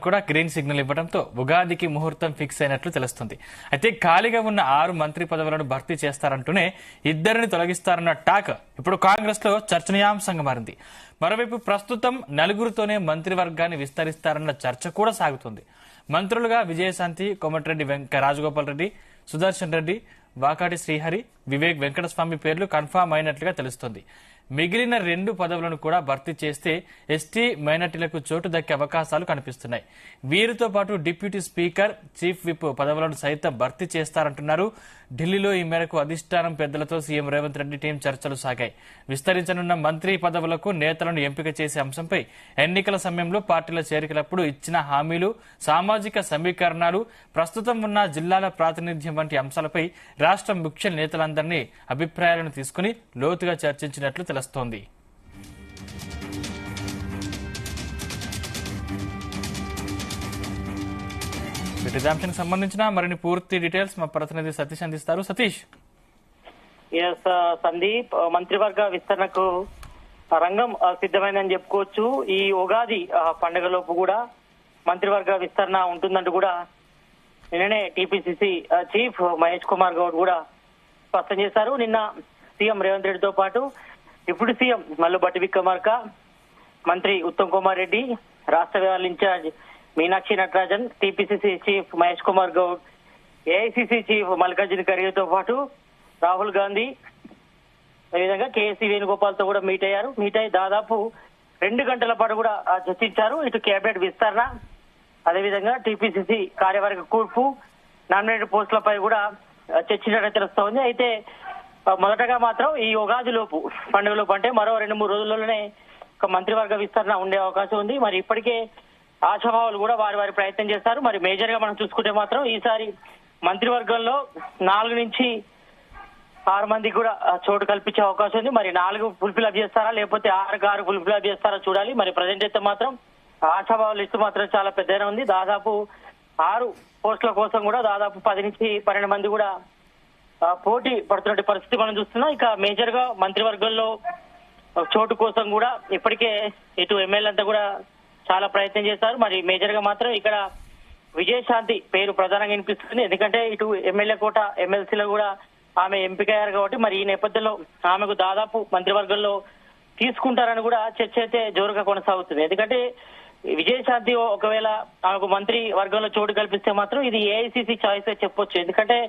కూడా green signal ఇవ్వడంతో ఉగాదికి ముహూర్తం ఫిక్స్ అయినట్లు తెలుస్తుంది. అయితే ఖాళీగా ఉన్న 6 మంత్రి పదవులను భర్తీ చేస్తారంటూనే ఇద్దరిని తొలగిస్తారన్న టాక్ ఇప్పుడు కాంగ్రెస్ లో చర్చనీయాంశంగా మారింది. మరోవైపు ప్రస్తుతం 4తోనే మంత్రివర్గాన్ని విస్తరిస్తారన్న చర్చ కూడా సాగుతుంది. మంత్రులుగా విజయశాంతి, కోమటిరెడ్డి రాజగోపాల్ రెడ్డి, సుదర్శన్ రెడ్డి, వాకాటి శ్రీహరి, వివేక్ వెంకటస్వామి పేర్లు కన్ఫామ్ అయినట్లుగా తెలుస్తోంది. మిగిలిన 2 పదవులను కూడా భర్తీ చేస్తే ఎస్టీ మైనార్టీలకు చోటు దక్కే అవకాశాలు కనిపిస్తున్నాయి. వీరితో పాటు డిప్యూటీ స్పీకర్, చీఫ్ విప్ పదవులను సైతం భర్తీ చేస్తారంటున్నారు. ఢిల్లీలో ఈ మేరకు అధిష్టానం పెద్దలతో సీఎం రేవంత్ రెడ్డి టీం చర్చలు సాగాయి. విస్తరించనున్న మంత్రి పదవులకు నేతలను ఎంపిక చేసే అంశంపై ఎన్నికల సమయంలో పార్టీల చేరికలప్పుడు ఇచ్చిన హామీలు, సామాజిక సమీకరణాలు, ప్రస్తుతం ఉన్న జిల్లాల ప్రాతినిధ్యం వంటి అంశాలపై రాష్ట్ర ముఖ్య నేతలందరినీ అభిప్రాయాలను తీసుకుని లోతుగా చర్చించినట్లు తెలుస్తోంది. అంశానికి సంబంధించిన మరిన్ని పూర్తి డీటెయిల్స్ మా ప్రతినిధి సతీష్ అందిస్తారు. సతీష్. సందీప్, మంత్రివర్గ విస్తరణకు రంగం సిద్ధమైందని చెప్పుకోవచ్చు. ఈ ఉగాది పండుగలోపు కూడా మంత్రివర్గ విస్తరణ ఉంటుందంటూ కూడా నిన్ననే టీపీసీసీ చీఫ్ మహేష్ కుమార్ గౌడ్ కూడా స్పష్టం చేశారు. నిన్న సీఎం రేవంత్ రెడ్డితో పాటు డిప్యూటీ సీఎం మల్లుబట్టి విక్రమార్క, మంత్రి ఉత్తమ్ కుమార్ రెడ్డి, రాష్ట్ర వ్యవహారాల in charge Meenakshi Natarajan, TPCC chief Mahesh Kumar Goud, AICC chief Mallikarjuna ఖర్గేతో పాటు రాహుల్ గాంధీ, అదేవిధంగా కేసీ వేణుగోపాల్ తో కూడా మీట్ అయ్యి దాదాపు 2 గంటల పాటు కూడా చర్చించారు. ఇటు కేబినెట్ విస్తరణ, అదేవిధంగా టీపీసీసీ కార్యవర్గ కూర్పు, నామినేటెడ్ పోస్టులపై కూడా చర్చించడం తెలుస్తోంది. అయితే మొదటగా మాత్రం ఈ ఉగాది లోపు, పండుగలోపు అంటే మరో 2-3 రోజుల్లోనే ఒక మంత్రివర్గ విస్తరణ ఉండే అవకాశం ఉంది. మరి ఇప్పటికే ఆశాభావాలు కూడా వారి ప్రయత్నం చేస్తారు. మరి మేజర్ గా మనం చూసుకుంటే మాత్రం ఈసారి మంత్రివర్గంలో 4 నుంచి 6 మందికి కూడా చోటు కల్పించే అవకాశం ఉంది. మరి 4 ఫుల్ఫిల్ చేస్తారా, లేకపోతే 6 ఫుల్ఫిల్ చేస్తారా చూడాలి. మరి ప్రజెంట్ అయితే మాత్రం ఆశాభావ లిస్టు మాత్రం చాలా పెద్దగా ఉంది. దాదాపు 6 పోస్టుల కోసం కూడా దాదాపు 10 నుంచి 12 మంది కూడా పోటీ పడుతున్న పరిస్థితి మనం చూస్తున్నాం. ఇక మేజర్ గా మంత్రివర్గంలో చోటు కోసం కూడా ఇప్పటికే ఇటు ఎమ్మెల్యేలంతా కూడా చాలా ప్రయత్నం చేశారు. మరి మేజర్ గా మాత్రం ఇక్కడ విజయశాంతి పేరు ప్రధానంగా వినిపిస్తుంది. ఎందుకంటే ఇటు ఎమ్మెల్యే కోట, ఎమ్మెల్సీలో కూడా ఆమె ఎంపికయ్యారు కాబట్టి మరి ఈ నేపథ్యంలో ఆమెకు దాదాపు మంత్రివర్గంలో తీసుకుంటారని కూడా చర్చ అయితే జోరుగా కొనసాగుతుంది. ఎందుకంటే విజయశాంతి ఒకవేళ ఆమెకు మంత్రి వర్గంలో చోటు కల్పిస్తే మాత్రం ఇది ఏఐసీసీ చాయిస్ చెప్పొచ్చు. ఎందుకంటే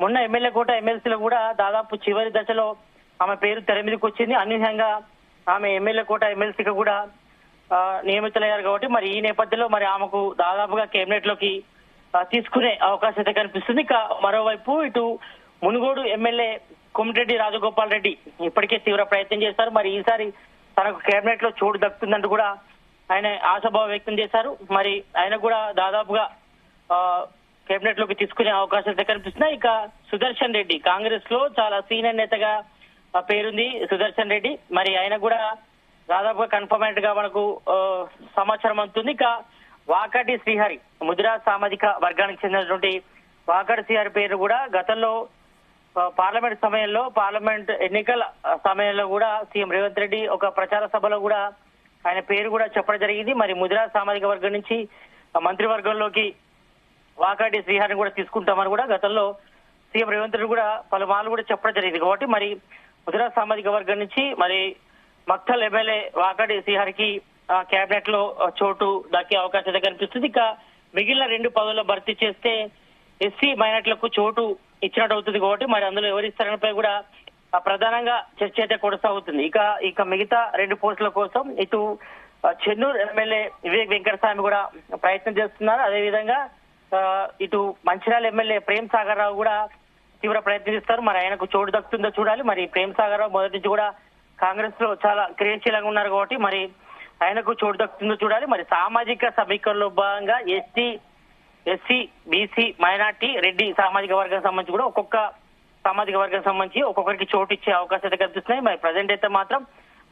మొన్న ఎమ్మెల్యే కోట, ఎమ్మెల్సీలో కూడా దాదాపు చివరి దశలో ఆమె పేరు తెర మీదకి వచ్చింది. అన్నిహంగా ఆమె ఎమ్మెల్యే కోట, ఎమ్మెల్సీకి కూడా నియమితులయ్యారు కాబట్టి మరి ఈ నేపథ్యంలో మరి ఆమెకు దాదాపుగా కేబినెట్ లోకి తీసుకునే అవకాశం అయితే కనిపిస్తుంది. ఇక మరోవైపు ఇటు మునుగోడు ఎమ్మెల్యే కోమటిరెడ్డి రాజగోపాల్ రెడ్డి ఇప్పటికే తీవ్ర ప్రయత్నం చేశారు. మరి ఈసారి తనకు కేబినెట్ లో చోటు దక్కుతుందంటూ కూడా ఆయన ఆశాభావం వ్యక్తం చేశారు. మరి ఆయన కూడా దాదాపుగా కేబినెట్ లోకి తీసుకునే అవకాశం అయితే కనిపిస్తున్నాయి. ఇక సుదర్శన్ రెడ్డి, కాంగ్రెస్ లో చాలా సీనియర్ నేతగా పేరుంది సుదర్శన్ రెడ్డి. మరి ఆయన కూడా దాదాపుగా కన్ఫర్మ్ అయినట్టుగా మనకు సమాచారం అందుతుంది. ఇక వాకాటి శ్రీహరి, ముదిరా సామాజిక వర్గానికి చెందినటువంటి వాకాటి శ్రీహరి పేరు కూడా గతంలో పార్లమెంట్ ఎన్నికల సమయంలో కూడా సీఎం రేవంత్ రెడ్డి ఒక ప్రచార సభలో కూడా ఆయన పేరు కూడా చెప్పడం జరిగింది. మరి ముదిరా సామాజిక వర్గం నుంచి మంత్రివర్గంలోకి వాకాటి శ్రీహరిని కూడా తీసుకుంటామని కూడా గతంలో సీఎం రేవంత్ రెడ్డి కూడా పలుమార్లు కూడా చెప్పడం జరిగింది. కాబట్టి మరి ముదిరా సామాజిక వర్గం నుంచి మరి మక్తల్ ఎమ్మెల్యే వాకాటి శ్రీహరికి కేబినెట్ లో చోటు దక్కే అవకాశం కనిపిస్తుంది. ఇక మిగిలిన 2 పదవుల్లో భర్తీ చేస్తే ఎస్సీ మైనార్టీలకు చోటు ఇచ్చినట్టు అవుతుంది. కాబట్టి మరి అందులో ఎవరిస్తారనిపై కూడా ప్రధానంగా చర్చ అయితే కొనసాగుతుంది. ఇక మిగతా 2 పోస్టుల కోసం ఇటు చెన్నూరు ఎమ్మెల్యే వివేక్ వెంకటస్వామి కూడా ప్రయత్నం చేస్తున్నారు. అదేవిధంగా ఇటు మంచిర్యాల ఎమ్మెల్యే ప్రేమ్ సాగర్ రావు కూడా తీవ్ర ప్రయత్నం చేస్తారు. మరి ఆయనకు చోటు దక్కుతుందో చూడాలి. మరి ప్రేమ్ సాగర్ రావు మొదటి నుంచి కూడా కాంగ్రెస్ లో చాలా క్రియాశీలంగా ఉన్నారు కాబట్టి మరి ఆయనకు చోటు దక్కుతుందో చూడాలి. మరి సామాజిక సమీకరణలో భాగంగా ఎస్సీ, బీసీ, మైనార్టీ, రెడ్డి సామాజిక వర్గం సంబంధించి కూడా ఒక్కొక్క సామాజిక వర్గం సంబంధించి ఒక్కొక్కరికి చోటు ఇచ్చే అవకాశం అయితే కనిపిస్తున్నాయి. మరి ప్రజెంట్ అయితే మాత్రం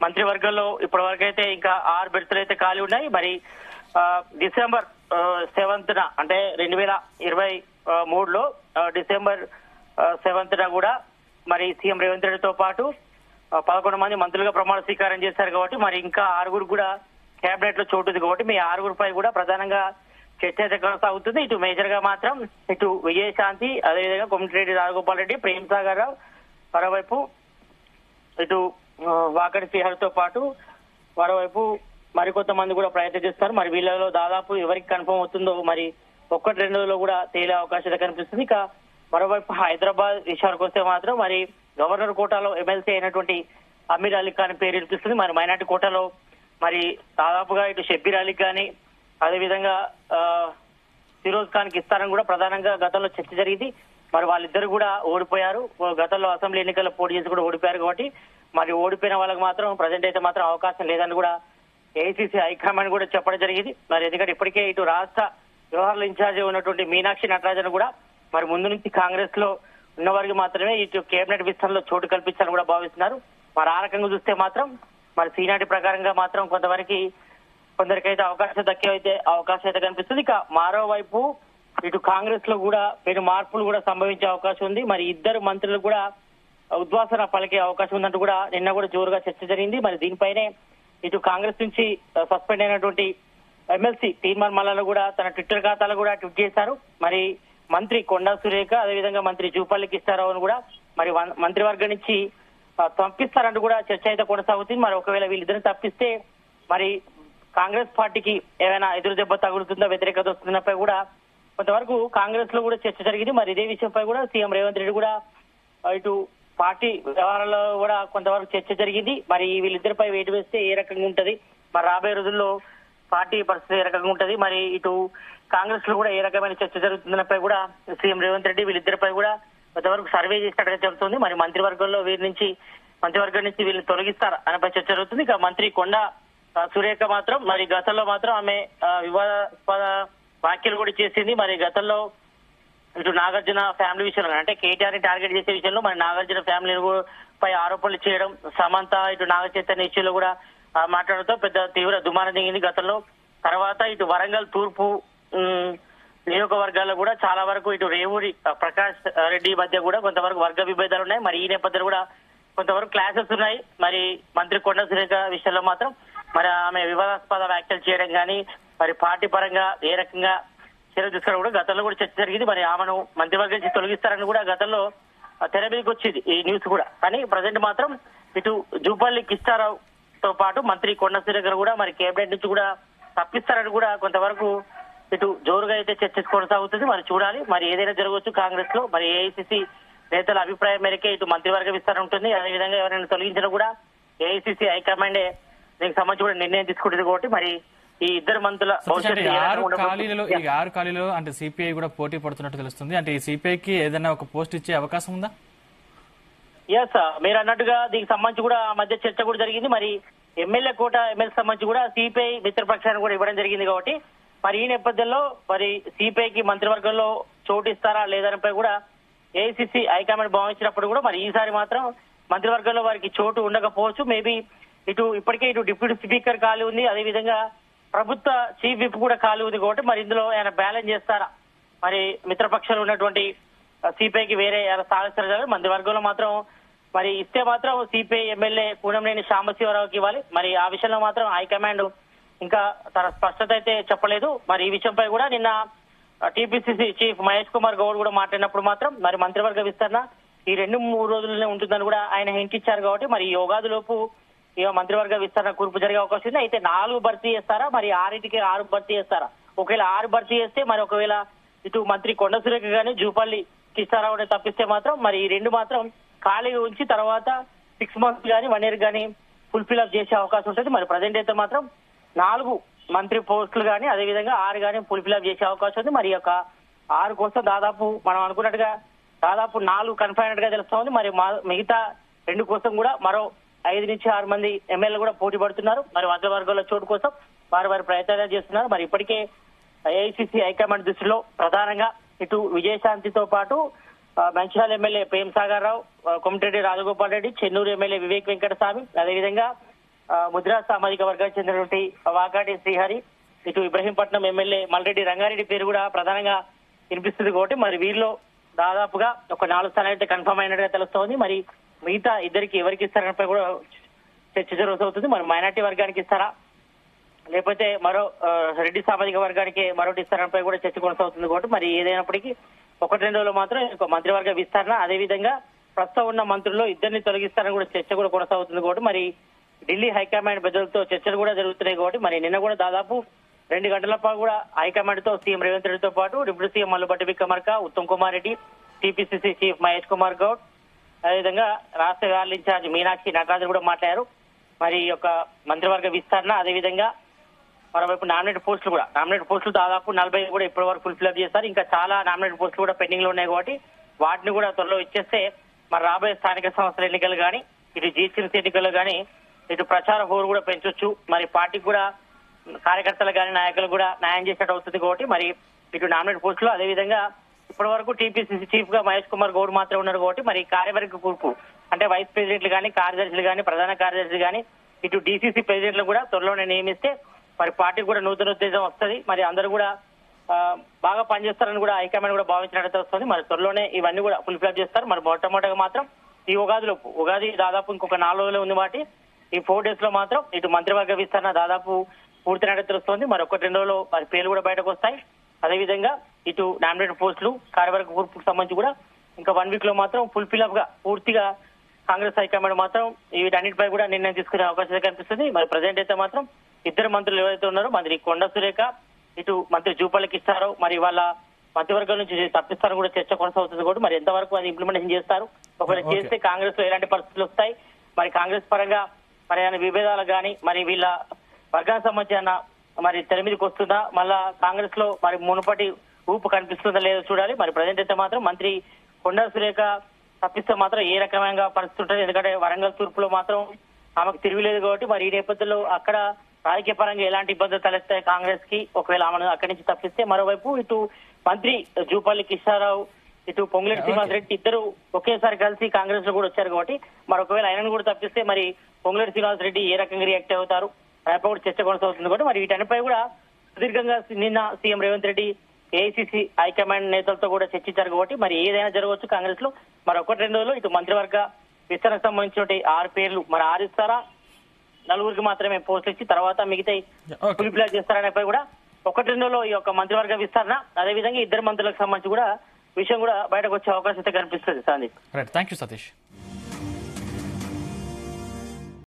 మంత్రివర్గంలో ఇప్పటి వరకు అయితే ఇంకా 6 బెర్తులు అయితే ఖాళీ ఉన్నాయి. మరి డిసెంబర్ 7న అంటే 2023లో డిసెంబర్ 7న కూడా మరి సీఎం రేవంత్ రెడ్డితో పాటు 11 మంది మంత్రులుగా ప్రమాణ స్వీకారం చేశారు కాబట్టి మరి ఇంకా 6 కూడా కేబినెట్ లో చోటు ఉంది కాబట్టి మీ 6పై కూడా ప్రధానంగా చర్చ అయితే కొనసాగుతుంది. ఇటు మేజర్ గా మాత్రం ఇటు విజయశాంతి, అదేవిధంగా కొమటిరెడ్డి రాజగోపాల్ రెడ్డి, ప్రేమ్ సాగర్ రావు, మరోవైపు ఇటు వాకటి శ్రీహరితో పాటు మరోవైపు మరికొంతమంది కూడా ప్రయత్నం చేస్తారు. మరి వీళ్ళలో దాదాపు ఎవరికి కన్ఫర్మ్ అవుతుందో మరి 1-2 రోజుల్లో కూడా తేలే అవకాశం కనిపిస్తుంది. ఇక మరోవైపు హైదరాబాద్ విషయానికి వస్తే మాత్రం మరి గవర్నర్ కోటాలో ఎమ్మెల్సీ అయినటువంటి అమీర్ అలీ ఖాన్ పేరు వినిపిస్తుంది. మరి మైనార్టీ కోటాలో మరి దాదాపుగా ఇటు షబ్బీర్ అలీ కానీ అదేవిధంగా ఫిరోజ్ ఖాన్ కి ఇస్తారని కూడా ప్రధానంగా గతంలో చర్చ జరిగింది. మరి వాళ్ళిద్దరు కూడా ఓడిపోయారు. గతంలో అసెంబ్లీ ఎన్నికల్లో పోటీ చేసి కూడా ఓడిపోయారు కాబట్టి మరి ఓడిపోయిన వాళ్ళకి మాత్రం ప్రజెంట్ అయితే మాత్రం అవకాశం లేదని కూడా ఏఐసీసీ హైకమాండ్ కూడా చెప్పడం జరిగింది. మరి ఎందుకంటే ఇప్పటికే ఇటు రాష్ట్ర వ్యవహారాల ఇన్ఛార్జి ఉన్నటువంటి మీనాక్షి నటరాజన్ కూడా మరి ముందు నుంచి కాంగ్రెస్ లో ఉన్నవారికి మాత్రమే ఇటు కేబినెట్ విస్తరణలో చోటు కల్పించాలని కూడా భావిస్తున్నారు. మరి ఆ రకంగా చూస్తే మాత్రం మరి సీనాటి ప్రకారంగా మాత్రం కొందరికైతే అవకాశం అయితే కనిపిస్తుంది. ఇక మరోవైపు ఇటు కాంగ్రెస్ లో కూడా పెను మార్పులు కూడా సంభవించే అవకాశం ఉంది. మరి ఇద్దరు మంత్రులు కూడా ఉద్వాసన పలికే అవకాశం ఉందంటూ కూడా నిన్న కూడా జోరుగా చర్చ జరిగింది. మరి దీనిపైనే ఇటు కాంగ్రెస్ నుంచి సస్పెండ్ అయినటువంటి ఎమ్మెల్సీ తీర్మాన్ మల్లాలు కూడా తన ట్విట్టర్ ఖాతాలో కూడా ట్వీట్ చేశారు. మరి మంత్రి కొండా సురేఖ, అదేవిధంగా మంత్రి జూపల్లి కిష్టారావును కూడా మరి మంత్రివర్గం నుంచి తప్పిస్తారంటూ కూడా చర్చ అయితే కొనసాగుతుంది. మరి ఒకవేళ వీళ్ళిద్దరిని తప్పిస్తే మరి కాంగ్రెస్ పార్టీకి ఏమైనా ఎదురు దెబ్బ తగులుతుందా, వ్యతిరేకత వస్తుందపై కూడా కొంతవరకు కాంగ్రెస్ లో కూడా చర్చ జరిగింది. మరి ఇదే విషయంపై కూడా సీఎం రేవంత్ రెడ్డి కూడా ఇటు పార్టీ వ్యవహారాల్లో కూడా కొంతవరకు చర్చ జరిగింది. మరి వీళ్ళిద్దరిపై వేటు వేస్తే ఏ రకంగా ఉంటది, మరి రాబోయే రోజుల్లో పార్టీ పరిస్థితి ఏ రకంగా ఉంటది, మరి ఇటు కాంగ్రెస్ లో కూడా ఏ రకమైన చర్చ జరుగుతుందన్నపై కూడా సీఎం రేవంత్ రెడ్డి వీళ్ళిద్దరిపై కూడా కొంతవరకు సర్వే చేసినట్టుగా చెబుతుంది. మరి మంత్రివర్గం నుంచి వీళ్ళని తొలగిస్తారు అనే చర్చ జరుగుతుంది. ఇక మంత్రి కొండా సురేఖ మాత్రం మరి గతంలో మాత్రం ఆమె వివాదాస్పద వ్యాఖ్యలు కూడా చేసింది. మరి గతంలో ఇటు నాగార్జున ఫ్యామిలీ విషయంలో అంటే కేటీఆర్ ని టార్గెట్ చేసే విషయంలో మరి నాగార్జున ఫ్యామిలీ పై ఆరోపణలు చేయడం, సమంత ఇటు నాగ చైతన్య ఇష్యూలో కూడా మాట్లాడుతూ పెద్ద తీవ్ర దుమారం దిగింది గతంలో. తర్వాత ఇటు వరంగల్ తూర్పు నియోజకవర్గాల్లో కూడా చాలా వరకు ఇటు రేవూరి ప్రకాష్ రెడ్డి మధ్య కూడా కొంతవరకు వర్గ విభేదాలు ఉన్నాయి. మరి ఈ నేపథ్యంలో కూడా కొంతవరకు క్లాసెస్ ఉన్నాయి. మరి మంత్రి కొండా సురేఖ విషయంలో మాత్రం మరి ఆమె వివాదాస్పద వ్యాఖ్యలు చేయడం కానీ మరి పార్టీ పరంగా ఏ రకంగా చర్యలు తీసుకోవడం కూడా గతంలో కూడా చర్చ జరిగింది. మరి ఆమెను మంత్రివర్గం నుంచి తొలగిస్తారని కూడా గతంలో తెర మీదకి వచ్చింది ఈ న్యూస్ కూడా. కానీ ప్రజెంట్ మాత్రం ఇటు జూపల్లి కిష్టారావుతో పాటు మంత్రి కొండా సురేఖ కూడా మరి కేబినెట్ నుంచి కూడా తప్పిస్తారని కూడా కొంతవరకు ఇటు జోరుగా అయితే చర్చ కొనసాగుతుంది. మరి చూడాలి, మరి ఏదైనా జరగవచ్చు కాంగ్రెస్ లో. మరి ఏఐసీసీ నేతల అభిప్రాయం మేరకే ఇటు మంత్రివర్గ విస్తరణ ఉంటుంది. అదేవిధంగా ఎవరైనా తొలగించినా కూడా ఏఐసీసీ హైకమాండే దీనికి సంబంధించి కూడా నిర్ణయం తీసుకుంటుంది కాబట్టి మరి ఈ ఇద్దరు మంత్రుల భవిష్యత్తు ఆరు ఖాళీలో అంటే సిపిఐ కూడా పోటీ పడుతున్నట్టు తెలుస్తుంది. అంటే ఈ సిపిఐకి ఏదైనా ఒక పోస్ట్ ఇచ్చే అవకాశం ఉందా? ఎస్, మీరు అన్నట్టుగా దీనికి సంబంధించి కూడా మధ్య చర్చ కూడా జరిగింది. మరి ఎమ్మెల్యే కోట ఎమ్మెల్యే సంబంధించి కూడా సిపిఐ మిత్రపక్షాన్ని కూడా ఇవ్వడం జరిగింది కాబట్టి మరి ఈ నేపథ్యంలో మరి సిపిఐకి మంత్రివర్గంలో చోటు ఇస్తారా లేదనిపై కూడా ఏఐసీసీ హైకమాండ్ భావించినప్పుడు కూడా మరి ఈసారి మాత్రం మంత్రివర్గంలో వారికి చోటు ఉండకపోవచ్చు. మేబీ ఇప్పటికే ఇటు డిప్యూటీ స్పీకర్ ఖాళీ ఉంది, అదేవిధంగా ప్రభుత్వ చీఫ్ విప్ కూడా ఖాళీ ఉంది కాబట్టి మరి ఇందులో ఆయన బ్యాలెన్స్ చేస్తారా, మరి మిత్రపక్షాలు ఉన్నటువంటి సిపిఐకి వేరే సాధిస్తారు. మంత్రివర్గంలో మాత్రం మరి ఇస్తే మాత్రం సిపిఐ ఎమ్మెల్యే కూనంనేని సాంబశివరావుకి ఇవ్వాలి. మరి ఆ విషయంలో మాత్రం హైకమాండ్ ఇంకా తన స్పష్టత అయితే చెప్పలేదు. మరి ఈ విషయంపై కూడా నిన్న టీపీసీసీ చీఫ్ మహేష్ కుమార్ గౌడ్ కూడా మాట్లాడినప్పుడు మాత్రం మరి మంత్రివర్గ విస్తరణ ఈ 2-3 రోజుల్లోనే ఉంటుందని కూడా ఆయన హింట్ ఇచ్చారు కాబట్టి మరి ఈ యోగాది లోపు ఇక మంత్రివర్గ విస్తరణ కూర్పు జరిగే అవకాశం ఉంది. అయితే 4 భర్తీ చేస్తారా, మరి 6 భర్తీ చేస్తారా? ఒకవేళ 6 భర్తీ చేస్తే మరి ఒకవేళ ఇటు మంత్రి కొండ సురేఖ గానీ జూపల్లి కిష్టారావుని తప్పిస్తే మాత్రం మరి ఈ 2 మాత్రం ఖాళీగా ఉంచి తర్వాత 6 months కానీ 1 year కానీ ఫుల్ఫిల్ అప్ చేసే అవకాశం ఉంటుంది. మరి ప్రజెంట్ అయితే మాత్రం 4 మంత్రి పోస్టులు కానీ అదేవిధంగా 6 కానీ ఫుల్ఫిల్ అప్ చేసే అవకాశం ఉంది. మరి యొక్క 6 కోసం దాదాపు మనం అనుకున్నట్టుగా దాదాపు 4 కన్ఫైనెడ్ గా తెలుస్తా ఉంది. మరి మిగతా 2 కోసం కూడా మరో 5 నుంచి 6 మంది ఎమ్మెల్యేలు కూడా పోటీ పడుతున్నారు. మరి మంత్రివర్గంలో చోటు కోసం వారి ప్రయత్నాలు చేస్తున్నారు. మరి ఇప్పటికే ఏఐసీసీ హైకమాండ్ దృష్టిలో ప్రధానంగా ఇటు విజయశాంతితో పాటు మంచిర్యాల ఎమ్మెల్యే ప్రేమ్ సాగర్ రావు, కొమటిరెడ్డి రాజగోపాల్ రెడ్డి, చెన్నూరు ఎమ్మెల్యే వివేక్ వెంకటస్వామి, అదేవిధంగా ముద్రా సామాజిక వర్గానికి చెందినటువంటి వాకాటి శ్రీహరి, ఇటు ఇబ్రహీంపట్నం ఎమ్మెల్యే మల్రెడ్డి రంగారెడ్డి పేరు కూడా ప్రధానంగా వినిపిస్తుంది కాబట్టి మరి వీరిలో దాదాపుగా ఒక 4 స్థానాలు అయితే కన్ఫర్మ్ అయినట్టుగా తెలుస్తోంది. మరి మిగతా ఇద్దరికి ఎవరికి ఇస్తారనిపై కూడా చర్చ జరుగుతుంది. మరి మైనార్టీ వర్గానికి ఇస్తారా లేకపోతే మరో రెడ్డి సామాజిక వర్గానికి మరొకటి ఇస్తారంపై కూడా చర్చ కొనసాగుతుంది కాబట్టి మరి ఏదైనప్పటికీ 1-2 రోజుల్లో మాత్రం ఒక మంత్రివర్గ విస్తరణ, అదేవిధంగా ప్రస్తుతం ఉన్న మంత్రుల్లో ఇద్దరిని తొలగిస్తారని కూడా చర్చ కూడా కొనసాగుతుంది కాబట్టి మరి ఢిల్లీ హైకమాండ్ పెద్దలతో చర్చలు కూడా జరుగుతున్నాయి కాబట్టి మరి నిన్న కూడా దాదాపు 2 గంటల పాటు కూడా హైకమాండ్ తో సీఎం రేవంత్ రెడ్డితో పాటు deputy CM Mallu Bhatti Vikramarka, Uttam Kumar Reddy, TPCC chief Mahesh Kumar Goud, అదేవిధంగా రాష్ట్ర వ్యవహారాల ఇన్ఛార్జ్ మీనాక్షి నటరాజన్ కూడా మాట్లాడారు. మరి ఈ యొక్క మంత్రివర్గ విస్తరణ, అదేవిధంగా మరోవైపు నామినేట్ పోస్టులు దాదాపు 40 కూడా ఇప్పటి వరకు ఫుల్ఫిల్ చేస్తారు. ఇంకా చాలా నామినేట్ పోస్టులు కూడా పెండింగ్ లో ఉన్నాయి కాబట్టి వాటిని కూడా త్వరలో ఇచ్చేస్తే మరి రాబోయే స్థానిక సంస్థల ఎన్నికలు కానీ, ఇటు జీసీఎంసీ ఎన్నికలు కానీ, ఇటు ప్రచార హోరు కూడా పెంచొచ్చు. మరి పార్టీకి కూడా కార్యకర్తలు కానీ నాయకులు కూడా న్యాయం చేసినట్టు అవుతుంది కాబట్టి మరి ఇటు నామినేట్ పోస్టులు, అదేవిధంగా ఇప్పటి వరకు టీపీసీసీ చీఫ్ గా మహేష్ కుమార్ గౌడ్ మాత్రమే ఉన్నారు కాబట్టి మరి కార్యవర్గ కూర్పు అంటే వైస్ ప్రెసిడెంట్లు కానీ, కార్యదర్శులు కానీ, ప్రధాన కార్యదర్శులు కానీ, ఇటు డీసీసీ ప్రెసిడెంట్లు కూడా త్వరలోనే నియమిస్తే మరి పార్టీకి కూడా నూతన ఉత్తేజం వస్తుంది. మరి అందరూ కూడా బాగా పనిచేస్తారని కూడా హైకమాండ్ కూడా భావించినట్టు వస్తుంది. మరి త్వరలోనే ఇవన్నీ కూడా ఫుల్ఫిల్ చేస్తారు. మరి మొట్టమొదటిగా మాత్రం ఈ ఉగాది దాదాపు ఇంకొక 4 రోజులు ఉంది వాటి ఈ 4 days లో మాత్రం ఇటు మంత్రివర్గ విస్తరణ దాదాపు పూర్తినట్టు తెలుస్తుంది. మరి 1-2 రోజుల్లో మరి పేర్లు కూడా బయటకు వస్తాయి. అదేవిధంగా ఇటు నామినేట్ పోస్టులు, కార్యవర్గ కూర్పుకు సంబంధించి కూడా ఇంకా 1 week లో మాత్రం ఫుల్ఫిల్ అప్ గా పూర్తిగా కాంగ్రెస్ హైకమాండ్ మాత్రం వీటన్నిటిపై కూడా నిర్ణయం తీసుకునే అవకాశం కనిపిస్తుంది. మరి ప్రజెంట్ అయితే మాత్రం ఇద్దరు మంత్రులు ఎవరైతే ఉన్నారో మంత్రి కొండ సురేఖ, ఇటు మంత్రి జూపల్లి కృష్ణారావు మరి వాళ్ళ మంత్రివర్గం నుంచి తప్పిస్తారని కూడా చర్చ కొనసాగుతుంది కూడా మరి ఎంతవరకు అది ఇంప్లిమెంటేషన్ చేస్తారు, ఒకవేళ చేస్తే కాంగ్రెస్ లో ఎలాంటి పరిస్థితులు వస్తాయి, మరి కాంగ్రెస్ పరంగా మరి ఏమైనా విభేదాలు కానీ మరి వీళ్ళ వర్గానికి సంబంధించిన మరి తెర మీదకి వస్తుందా, మళ్ళా కాంగ్రెస్ లో మరి మునుపటి ఊపు కనిపిస్తుందా లేదో చూడాలి. మరి ప్రజెంట్ అయితే మాత్రం మంత్రి కొండ సురేఖ తప్పిస్తే మాత్రం ఏ రకమైన పరిస్థితి ఉంటుంది, ఎందుకంటే వరంగల్ తూర్పులో మాత్రం ఆమెకు తిరుగులేదు కాబట్టి మరి ఈ నేపథ్యంలో అక్కడ రాజకీయ పరంగా ఎలాంటి ఇబ్బందులు తలెత్తాయి కాంగ్రెస్ కి ఒకవేళ ఆమెను అక్కడి నుంచి తప్పిస్తే. మరోవైపు ఇటు మంత్రి జూపల్లి కృష్ణారావు, ఇటు పొంగులేటి శ్రీనివాస్ రెడ్డి ఇద్దరు ఒకేసారి కలిసి కాంగ్రెస్ లో కూడా వచ్చారు కాబట్టి మరి ఒకవేళ ఆయనను కూడా తప్పిస్తే మరి పొంగులేటి శ్రీనివాస్ రెడ్డి ఏ రకంగా రియాక్ట్ అవుతారు దానిపై కూడా చర్చ కొనసాగుతుంది కాబట్టి మరి వీటన్నిపై కూడా సుదీర్ఘంగా నిన్న CM Revanth Reddy AICC high command నేతలతో కూడా చర్చించారు కాబట్టి మరి ఏదైనా జరగవచ్చు కాంగ్రెస్ లో. మరి 1-2 రోజుల్లో ఇటు మంత్రివర్గ విస్తరణకు సంబంధించిన 6 పేర్లు మరి 6 ఇస్తారా, 4 మాత్రమే పోస్టులు ఇచ్చి తర్వాత మిగతా ఫుల్ఫిల్ చేస్తారనేపై కూడా 1-2 రోజుల్లో ఈ యొక్క మంత్రివర్గ విస్తరణ, అదేవిధంగా ఇద్దరు మంత్రులకు సంబంధించి కూడా విషయం కూడా బయటకు వచ్చే అవకాశం అయితే కనిపిస్తుంది. Sandeep, thank you Satish.